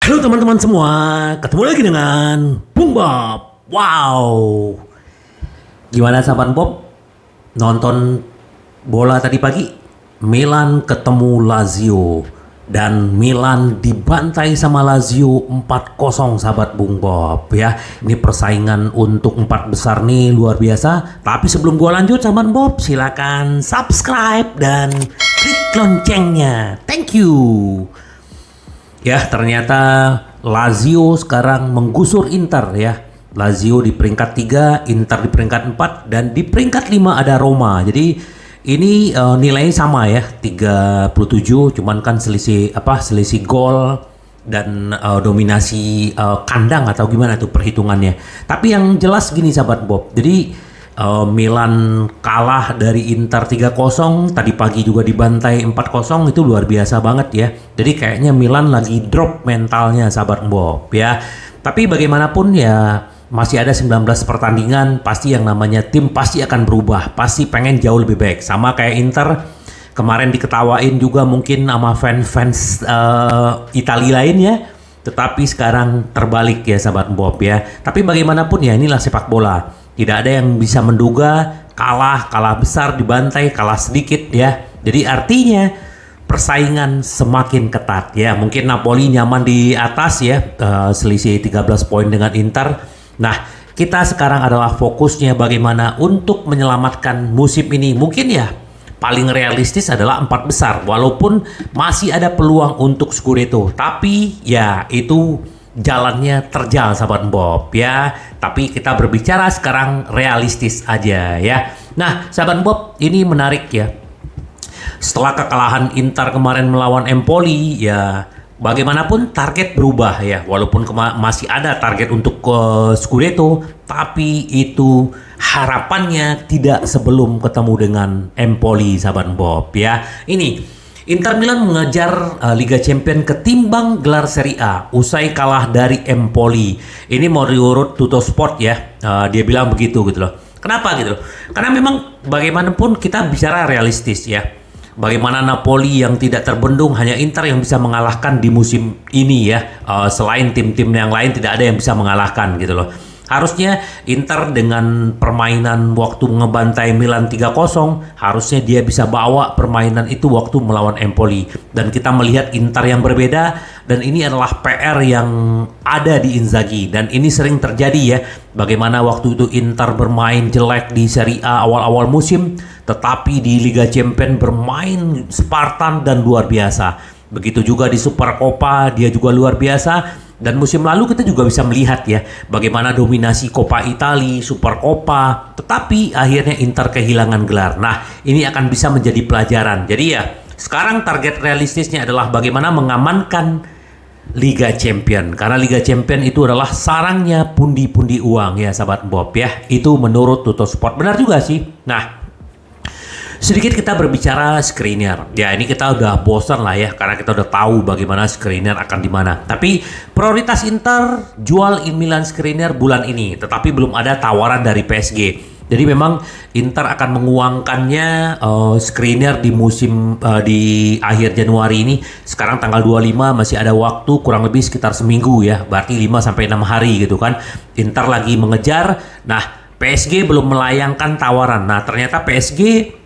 Halo teman-teman semua, ketemu lagi dengan Bung Bob. Wow, gimana sahabat Bob? Nonton bola tadi pagi? Milan ketemu Lazio dan Milan dibantai sama Lazio 4-0 sahabat Bung Bob ya. Ini persaingan untuk 4 besar nih luar biasa. Tapi sebelum gua lanjut sahabat Bob, silakan subscribe dan klik loncengnya. Thank you. Ya, ternyata Lazio sekarang menggusur Inter ya. Lazio di peringkat 3, Inter di peringkat 4, dan di peringkat 5 ada Roma. Jadi ini nilainya sama ya, 37, cuman kan selisih gol dan dominasi kandang atau gimana tuh perhitungannya. Tapi yang jelas gini sahabat Bob. Jadi Milan kalah dari Inter 3-0, tadi pagi juga dibantai 4-0, itu luar biasa banget ya. Jadi kayaknya Milan lagi drop mentalnya sahabat Bob ya. Tapi bagaimanapun ya masih ada 19 pertandingan, pasti yang namanya tim pasti akan berubah, pasti pengen jauh lebih baik. Sama kayak Inter kemarin diketawain juga mungkin sama fans Italia lainnya, tetapi sekarang terbalik ya sahabat Bob ya. Tapi bagaimanapun ya inilah sepak bola. Tidak ada yang bisa menduga kalah besar, dibantai, kalah sedikit ya. Jadi artinya persaingan semakin ketat ya. Mungkin Napoli nyaman di atas ya, selisih 13 poin dengan Inter. Nah, kita sekarang adalah fokusnya bagaimana untuk menyelamatkan musim ini. Mungkin ya paling realistis adalah 4 besar. Walaupun masih ada peluang untuk Scudetto. Tapi ya itu jalannya terjal sahabat Bob ya. Tapi kita berbicara sekarang realistis aja ya. Nah sahabat Bob, ini menarik ya. Setelah kekalahan Inter kemarin melawan Empoli ya, bagaimanapun target berubah ya. Walaupun masih ada target untuk Scudetto, tapi itu harapannya tidak sebelum ketemu dengan Empoli sahabat Bob ya. Ini Inter Milan mengejar Liga Champions ketimbang gelar Serie A usai kalah dari Empoli. Ini mau diurut Tuttosport ya, dia bilang begitu gitu loh. Kenapa gitu loh? Karena memang bagaimanapun kita bicara realistis ya. Bagaimana Napoli yang tidak terbendung, hanya Inter yang bisa mengalahkan di musim ini ya. Selain tim-tim yang lain tidak ada yang bisa mengalahkan gitu loh. Harusnya Inter dengan permainan waktu ngebantai Milan 3-0, harusnya dia bisa bawa permainan itu waktu melawan Empoli. Dan kita melihat Inter yang berbeda, dan ini adalah PR yang ada di Inzaghi. Dan ini sering terjadi ya, bagaimana waktu itu Inter bermain jelek di Serie A awal-awal musim, tetapi di Liga Champions bermain Spartan dan luar biasa. Begitu juga di Supercoppa, dia juga luar biasa. Dan musim lalu kita juga bisa melihat ya bagaimana dominasi Coppa Italia, Supercoppa, tetapi akhirnya Inter kehilangan gelar. Nah, ini akan bisa menjadi pelajaran. Jadi ya, sekarang target realistisnya adalah bagaimana mengamankan Liga Champion. Karena Liga Champion itu adalah sarangnya pundi-pundi uang ya sahabat Bob ya. Itu menurut Tuttosport. Benar juga sih. Nah, sedikit kita berbicara Skriniar. Ya ini kita udah bosan lah ya, karena kita udah tahu bagaimana Skriniar akan di mana. Tapi prioritas Inter jual Milan Skriniar bulan ini, tetapi belum ada tawaran dari PSG. Jadi memang Inter akan menguangkannya Skriniar di musim di akhir Januari ini. Sekarang tanggal 25 masih ada waktu kurang lebih sekitar seminggu ya. Berarti 5 sampai 6 hari gitu kan. Inter lagi mengejar. Nah, PSG belum melayangkan tawaran. Nah, ternyata PSG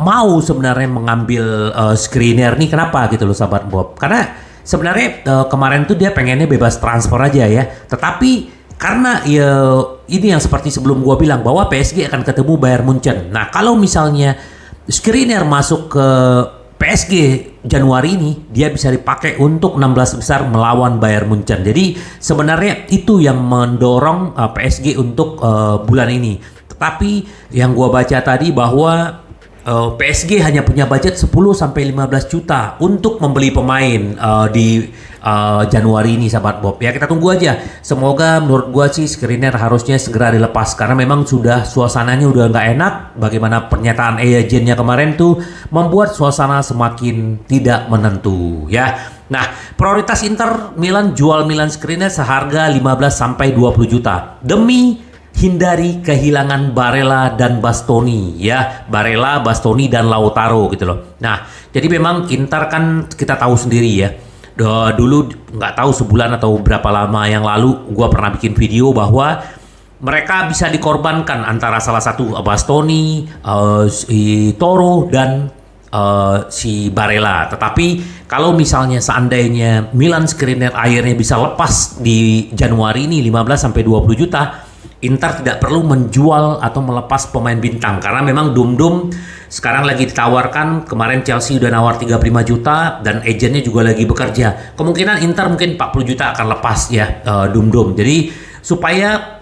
mau sebenarnya mengambil Skriniar nih. Kenapa gitu loh sahabat Bob? Karena sebenarnya kemarin tuh dia pengennya bebas transfer aja ya. Tetapi karena ya ini yang seperti sebelum gua bilang bahwa PSG akan ketemu Bayern Munchen. Nah kalau misalnya Skriniar masuk ke PSG Januari ini, dia bisa dipakai untuk 16 besar melawan Bayern Munchen. Jadi sebenarnya itu yang mendorong PSG untuk bulan ini. Tetapi yang gua baca tadi bahwa PSG hanya punya budget 10-15 juta untuk membeli pemain di Januari ini sahabat Bob. Ya kita tunggu aja. Semoga menurut gua sih Skriniar harusnya segera dilepas karena memang sudah suasananya udah nggak enak. Bagaimana pernyataan agentnya kemarin tuh membuat suasana semakin tidak menentu ya. Nah, prioritas Inter Milan jual Milan Skriniar seharga 15-20 juta demi hindari kehilangan Barella dan Bastoni ya. Barella, Bastoni dan Lautaro gitu loh. Nah, jadi memang Inter kan kita tahu sendiri ya. dulu nggak tahu sebulan atau berapa lama yang lalu gue pernah bikin video bahwa mereka bisa dikorbankan antara salah satu Bastoni, si Toro dan si Barella. Tetapi kalau misalnya seandainya Milan Skriniar akhirnya bisa lepas di Januari ini 15 sampai 20 juta, Inter tidak perlu menjual atau melepas pemain bintang karena memang Dum-Dum sekarang lagi ditawarkan. Kemarin Chelsea udah nawar 35 juta dan agennya juga lagi bekerja. Kemungkinan Inter mungkin 40 juta akan lepas ya Dum-Dum. Jadi supaya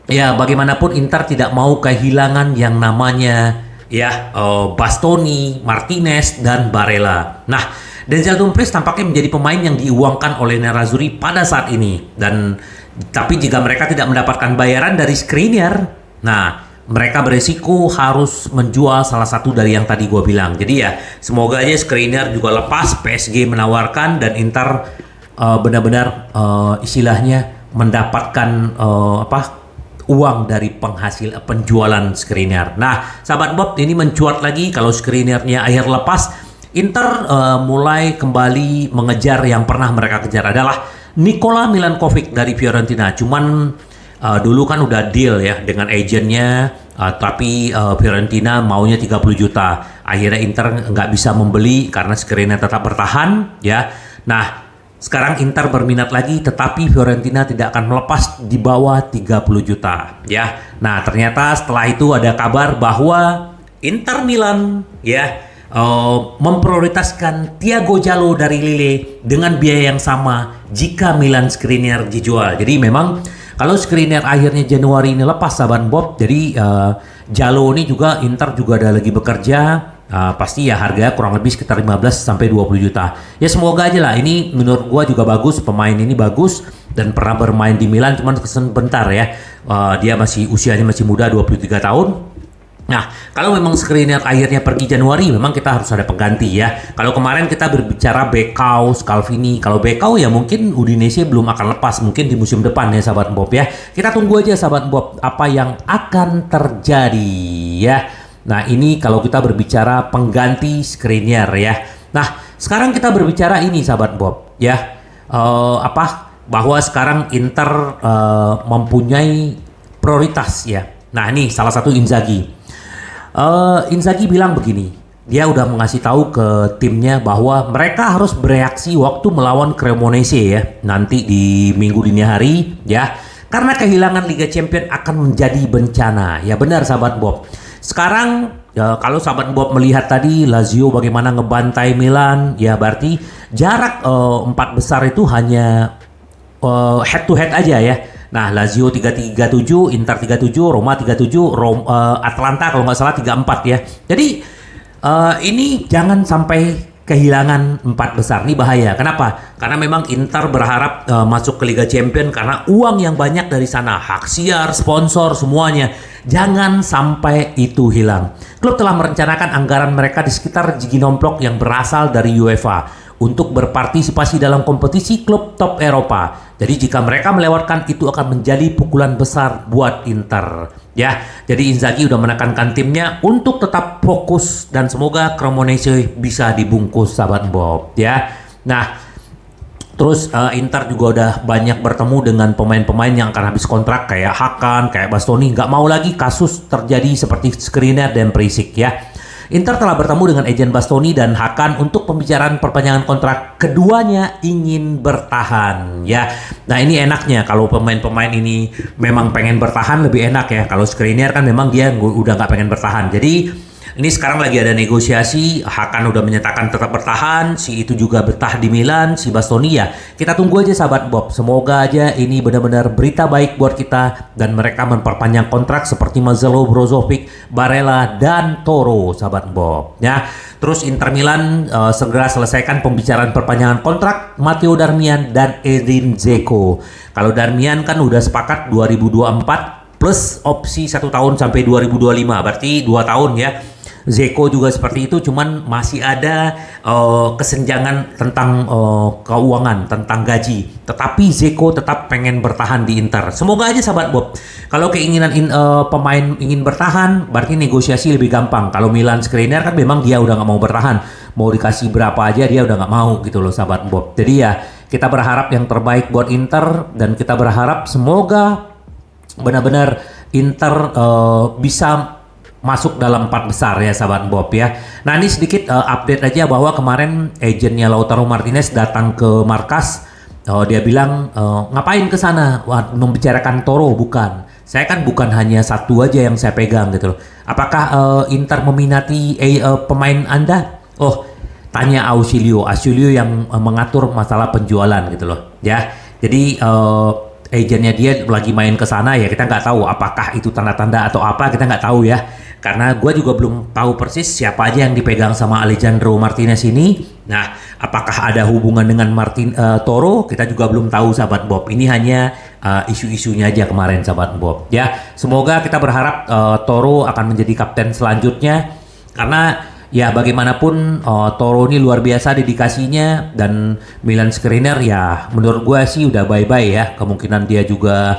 ya bagaimanapun Inter tidak mau kehilangan yang namanya ya Bastoni, Martinez dan Barella. Nah, Denzel Dumfries tampaknya menjadi pemain yang diuangkan oleh Nerazzurri pada saat ini. Tapi jika mereka tidak mendapatkan bayaran dari Skriniar, nah mereka beresiko harus menjual salah satu dari yang tadi gue bilang. Jadi ya semoga aja Skriniar juga lepas, PSG menawarkan dan Inter benar-benar istilahnya mendapatkan uang dari penjualan Skriniar. Nah, sahabat Bob, ini mencuat lagi kalau Skriniarnya akhir lepas, Inter mulai kembali mengejar yang pernah mereka kejar adalah Nikola Milankovic dari Fiorentina. Cuman dulu kan udah deal ya dengan agennya, tapi Fiorentina maunya 30 juta. Akhirnya Inter nggak bisa membeli karena Skriniar tetap bertahan ya. Nah, sekarang Inter berminat lagi, tetapi Fiorentina tidak akan melepas di bawah 30 juta ya. Nah, ternyata setelah itu ada kabar bahwa Inter Milan ya memprioritaskan Thiago Jallo dari Lille dengan biaya yang sama jika Milan Skriniar dijual. Jadi memang kalau Skriniar akhirnya Januari ini lepas, sahabat Bob, jadi Jallo ini juga Inter juga ada lagi bekerja. Pasti ya harganya kurang lebih sekitar 15 sampai 20 juta. Ya semoga aja lah, ini menurut gua juga bagus, pemain ini bagus dan pernah bermain di Milan cuman sebentar ya. Dia usianya masih muda, 23 tahun. Nah, kalau memang Skriniar akhirnya pergi Januari, memang kita harus ada pengganti ya. Kalau kemarin kita berbicara Bekau, Scalvini. Kalau Bekau ya mungkin Udinese belum akan lepas, mungkin di musim depan ya sahabat Bob ya. Kita tunggu aja sahabat Bob apa yang akan terjadi ya. Nah, ini kalau kita berbicara pengganti Skriniar ya. Nah, sekarang kita berbicara ini sahabat Bob ya. Bahwa sekarang Inter mempunyai prioritas ya. Nah, ini salah satu Inzaghi. Inzaghi bilang begini, dia udah mengasih tahu ke timnya bahwa mereka harus bereaksi waktu melawan Cremonese ya, nanti di minggu dini hari ya, karena kehilangan Liga Champions akan menjadi bencana. Ya benar sahabat Bob. Sekarang ya, kalau sahabat Bob melihat tadi Lazio bagaimana ngebantai Milan, ya berarti jarak 4 besar itu hanya head to head aja ya. Nah, Lazio 37, Inter 37, Roma 37, Atlanta kalau nggak salah 34 ya. Jadi ini jangan sampai kehilangan 4 besar. Ini bahaya. Kenapa? Karena memang Inter berharap masuk ke Liga Champions karena uang yang banyak dari sana, hak siar, sponsor, semuanya. Jangan sampai itu hilang. Klub telah merencanakan anggaran mereka di sekitar gigi nomplok yang berasal dari UEFA untuk berpartisipasi dalam kompetisi klub top Eropa. Jadi jika mereka melewatkan itu akan menjadi pukulan besar buat Inter. Ya, jadi Inzaghi udah menekankan timnya untuk tetap fokus dan semoga Cremonese bisa dibungkus sahabat Bob. Ya, nah terus Inter juga udah banyak bertemu dengan pemain-pemain yang akan habis kontrak kayak Hakan, kayak Bastoni. Nggak mau lagi kasus terjadi seperti Skriniar dan Perisic ya. Inter telah bertemu dengan agen Bastoni dan Hakan untuk pembicaraan perpanjangan kontrak. Keduanya ingin bertahan ya. Nah ini enaknya kalau pemain-pemain ini memang pengen bertahan lebih enak ya. Kalau Skriniar kan memang dia udah nggak pengen bertahan. Jadi ini sekarang lagi ada negosiasi. Hakan udah menyatakan tetap bertahan. Si itu juga betah di Milan. Si Bastoni ya. Kita tunggu aja sahabat Bob. Semoga aja ini benar-benar berita baik buat kita. Dan mereka memperpanjang kontrak seperti Marcelo Brozovic, Barella, dan Toro sahabat Bob. Ya. Terus Inter Milan segera selesaikan pembicaraan perpanjangan kontrak Matteo Darmian dan Edin Dzeko. Kalau Darmian kan udah sepakat 2024 plus opsi 1 tahun sampai 2025. Berarti 2 tahun ya. Zeko juga seperti itu, cuman masih ada kesenjangan tentang keuangan, tentang gaji. Tetapi Zeko tetap pengen bertahan di Inter. Semoga aja sahabat Bob. Kalau keinginan pemain ingin bertahan, berarti negosiasi lebih gampang. Kalau Milan Skriniar kan memang dia udah nggak mau bertahan, mau dikasih berapa aja dia udah nggak mau gitu loh sahabat Bob. Jadi ya kita berharap yang terbaik buat Inter dan kita berharap semoga benar-benar Inter bisa masuk dalam 4 besar ya sahabat Bob ya. Nah ini sedikit update aja bahwa kemarin agennya Lautaro Martinez datang ke markas. Dia bilang ngapain ke sana? Wah, membicarakan Toro bukan. Saya kan bukan hanya satu aja yang saya pegang gitu loh. Apakah Inter meminati pemain Anda? Oh, tanya Ausilio yang mengatur masalah penjualan gitu loh ya. Jadi agennya dia lagi main ke sana ya, kita nggak tahu apakah itu tanda-tanda atau apa, kita nggak tahu ya. Karena gue juga belum tahu persis siapa aja yang dipegang sama Alejandro Martinez ini. Nah, apakah ada hubungan dengan Toro? Kita juga belum tahu sahabat Bob. Ini hanya isu-isunya aja kemarin sahabat Bob. Ya, semoga kita berharap Toro akan menjadi kapten selanjutnya. Karena ya bagaimanapun Toro ini luar biasa dedikasinya, dan Milan Skriniar ya menurut gue sih udah bye-bye ya. Kemungkinan dia juga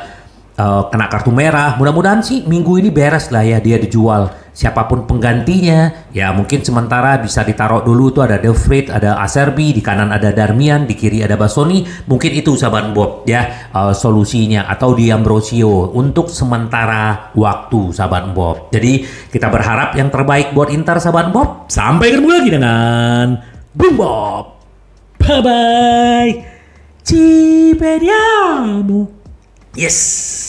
kena kartu merah. Mudah-mudahan sih minggu ini beres lah ya dia dijual. Siapapun penggantinya ya mungkin sementara bisa ditaruh dulu tuh, ada De Vrij, ada Acerbi, di kanan ada Darmian, di kiri ada Bastoni. Mungkin itu sahabat Bob ya solusinya, atau di Ambrosio untuk sementara waktu sahabat Bob. Jadi kita berharap yang terbaik buat Inter sahabat Bob. Sampai ketemu lagi dengan Bung Bob. Bye bye. Ci vediamo. Yes.